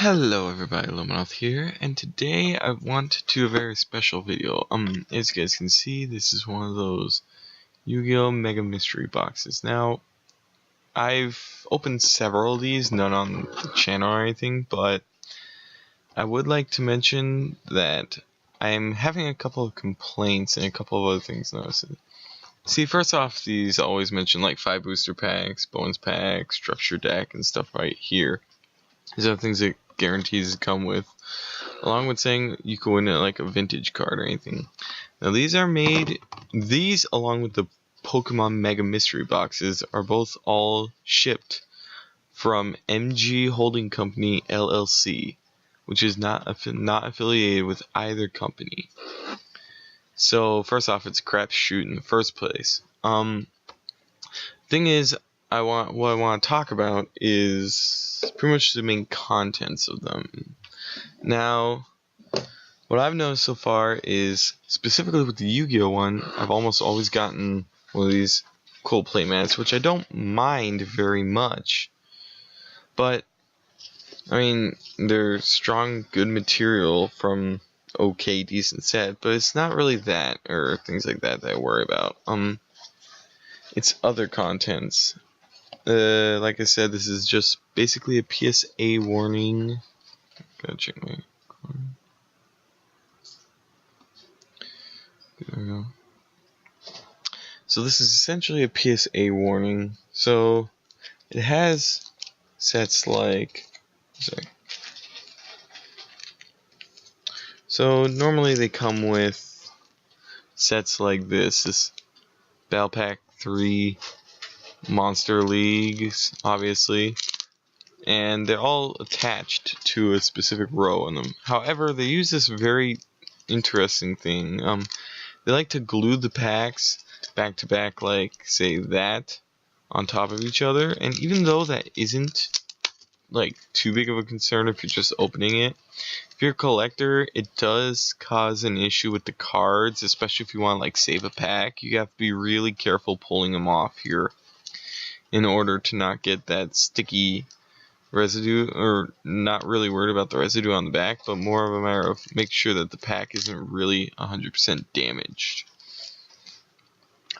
Hello everybody, Lominoth here, and today I want to do a very special video. As you guys can see, this is one of those Yu-Gi-Oh! Mega Mystery boxes. Now, I've opened several of these, none on the channel or anything, but I would like to mention that I'm having a couple of complaints and a couple of other things noticed. See, first off, these always mention like 5 booster packs, bonus packs, structure deck, and stuff right here. These are things that guarantees come with, along with saying you can win like a vintage card or anything. Now these along with the Pokemon Mega Mystery boxes are both all shipped from MG Holding Company LLC, which is not affiliated with either company. So first off, it's a crapshoot in the first place. Thing is, what I want to talk about is pretty much the main contents of them. Now, what I've noticed so far is, specifically with the Yu-Gi-Oh! One, I've almost always gotten one of these cool playmats, which I don't mind very much. But, I mean, they're strong, good material from okay, decent set, but it's not really that, or things like that I worry about. It's other contents. Like I said, this is just basically a PSA warning. Gotta check my card. There we go. So this is essentially a PSA warning. So it has sets like, so normally they come with sets like this Battle Pack 3, Monster Leagues, obviously, and they're all attached to a specific row in them. However, they use this very interesting thing. They like to glue the packs back to back, like say that, on top of each other. And even though that isn't like too big of a concern if you're just opening it, if you're a collector, it does cause an issue with the cards, especially if you want to like save a pack. You have to be really careful pulling them off here in order to not get that sticky residue, or not really worried about the residue on the back, but more of a matter of make sure that the pack isn't really 100% damaged.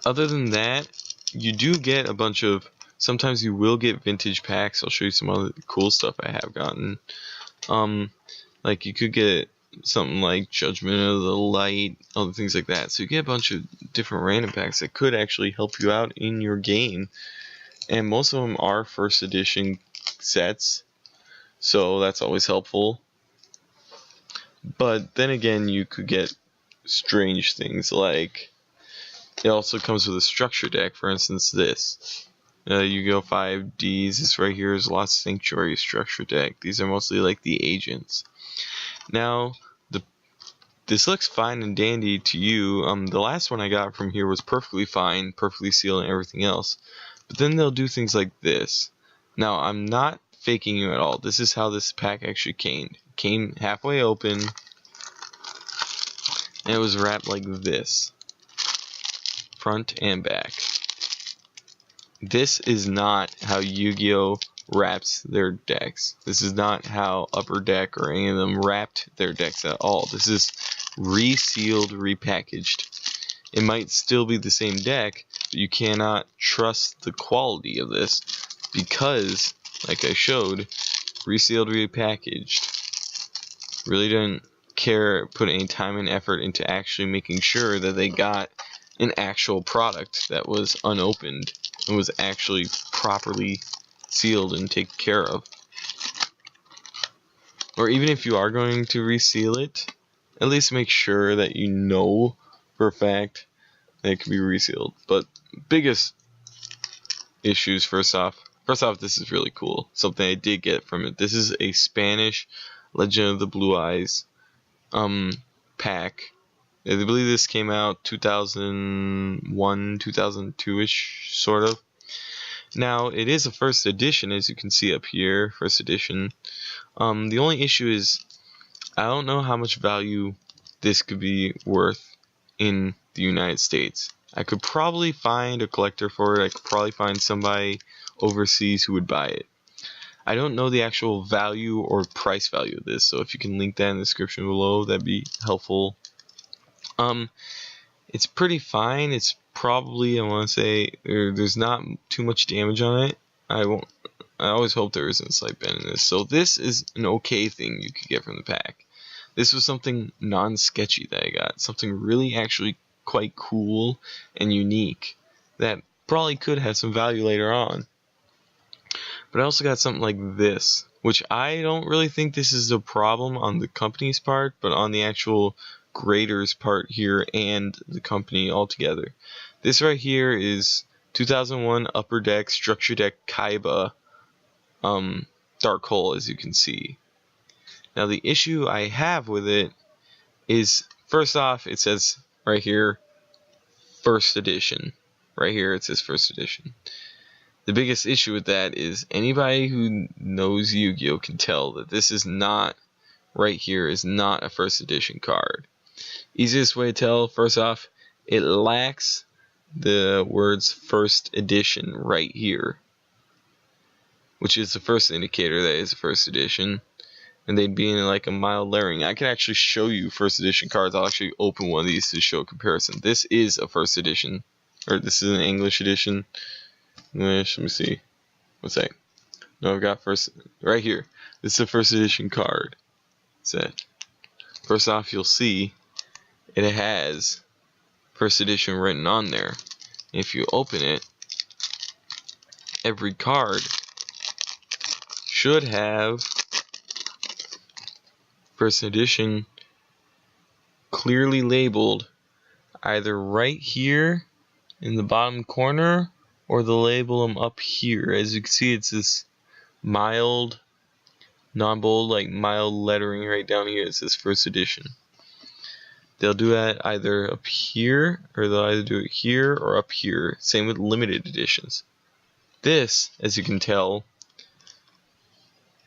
Other than that, you do get a bunch of, sometimes you will get vintage packs. I'll show you some other cool stuff I have gotten. Like you could get something like Judgment of the Light, other things like that. So you get a bunch of different random packs that could actually help you out in your game. And most of them are first edition sets, so that's always helpful. But then again, you could get strange things, like it also comes with a structure deck. For instance, this Yu-Gi-Oh! 5Ds, this right here is Lost Sanctuary structure deck. These are mostly like the agents. Now, this looks fine and dandy to you. The last one I got from here was perfectly fine, perfectly sealed and everything else. But then they'll do things like this. Now, I'm not faking you at all. This is how this pack actually came. It came halfway open, and it was wrapped like this, front and back. This is not how Yu-Gi-Oh! Wraps their decks. This is not how Upper Deck or any of them wrapped their decks at all. This is resealed, repackaged. It might still be the same deck, but you cannot trust the quality of this because, like I showed, resealed, repackaged. Really didn't put any time and effort into actually making sure that they got an actual product that was unopened and was actually properly sealed and taken care of. Or even if you are going to reseal it, at least make sure that you know for a fact that it can be resealed. But biggest issues, first off, this is really cool. Something I did get from it. This is a Spanish Legend of the Blue Eyes pack. I believe this came out 2001, 2002-ish, sort of. Now, it is a first edition, as you can see up here, first edition. The only issue is, I don't know how much value this could be worth in the United States. I could probably find a collector for it. I could probably find somebody overseas who would buy it. I don't know the actual value or price value of this, so if you can link that in the description below, that'd be helpful. It's pretty fine. It's probably, I want to say, there's not too much damage on it. I always hope there isn't slight bend in this. So this is an okay thing you could get from the pack. This was something non-sketchy that I got. Something really actually quite cool and unique that probably could have some value later on. But I also got something like this, which I don't really think this is a problem on the company's part, but on the actual graders part here and the company altogether. This right here is 2001 Upper Deck Structure Deck Kaiba Dark Hole, as you can see. Now the issue I have with it is, first off, it says right here first edition. Right here it says first edition. The biggest issue with that is anybody who knows Yu-Gi-Oh can tell that this is not, right here is not a first edition card. Easiest way to tell, first off, it lacks the words first edition right here, which is the first indicator that is a first edition, and they'd be in like a mild layering. I can actually show you first edition cards. I'll actually open one of these to show a comparison. This is a first edition, or this is an English edition. English, let me see. What's that? No, I've got first, right here. This is a first edition card set. First off, you'll see it has first edition written on there. If you open it, every card should have first edition clearly labeled either right here in the bottom corner, or they'll label them up here. As you can see, it's this mild, non-bold, like mild lettering right down here. It says first edition. They'll do that either up here, or they'll either do it here or up here. Same with limited editions. This, as you can tell,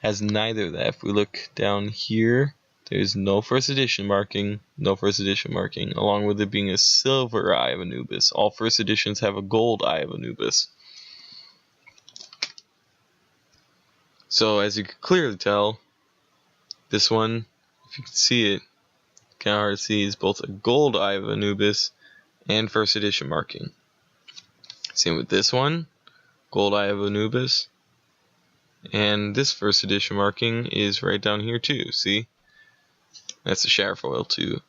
has neither of that. If we look down here, there's no first edition marking, along with it being a silver Eye of Anubis. All first editions have a gold Eye of Anubis. So as you can clearly tell, this one, if you can see it, kind of hard to see, is both a gold Eye of Anubis and first edition marking. Same with this one, gold Eye of Anubis, and this first edition marking is right down here too. See, that's the shower foil too.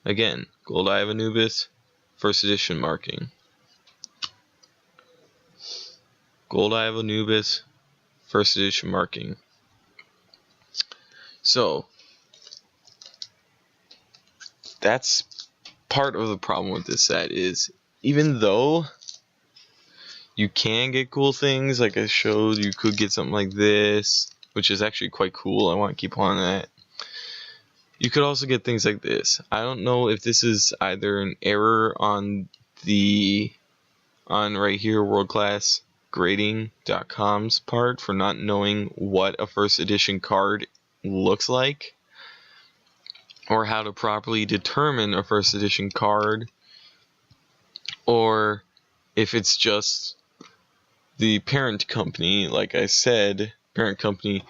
Again, gold Eye of Anubis, first edition marking. Gold Eye of Anubis, first edition marking. So that's part of the problem with this set, is even though you can get cool things, like I showed, you could get something like this, which is actually quite cool. I want to keep on that. You could also get things like this. I don't know if this is either an error on right here, worldclassgrading.com's part, for not knowing what a first edition card looks like, or how to properly determine a first edition card, or if it's just the parent company, like I said, parent company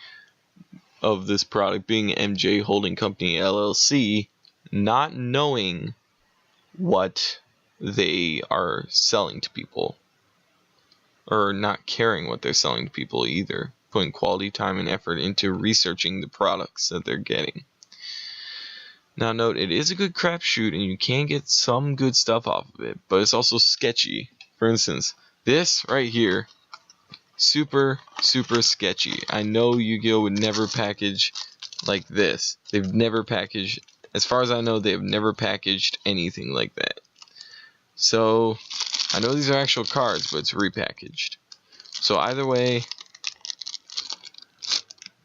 of this product being MJ Holding Company LLC, not knowing what they are selling to people, or not caring what they're selling to people either, putting quality time and effort into researching the products that they're getting. Now note, it is a good crapshoot and you can get some good stuff off of it, but it's also sketchy. For instance, this right here, super sketchy. I know Yu-Gi-Oh would never package like this. They've never packaged, as far as I know, they've never packaged anything like that. So I know these are actual cards, but it's repackaged. So either way,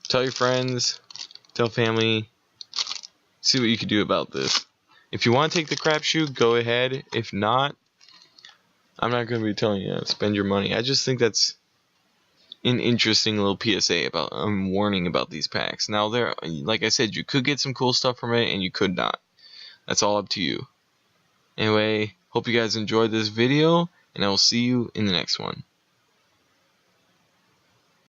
tell your friends, tell family, see what you can do about this. If you want to take the crapshoot, go ahead. If not, I'm not going to be telling you to spend your money. I just think that's an interesting little PSA about warning about these packs. Now, there, like I said, you could get some cool stuff from it, and you could not. That's all up to you. Anyway, hope you guys enjoyed this video, and I will see you in the next one.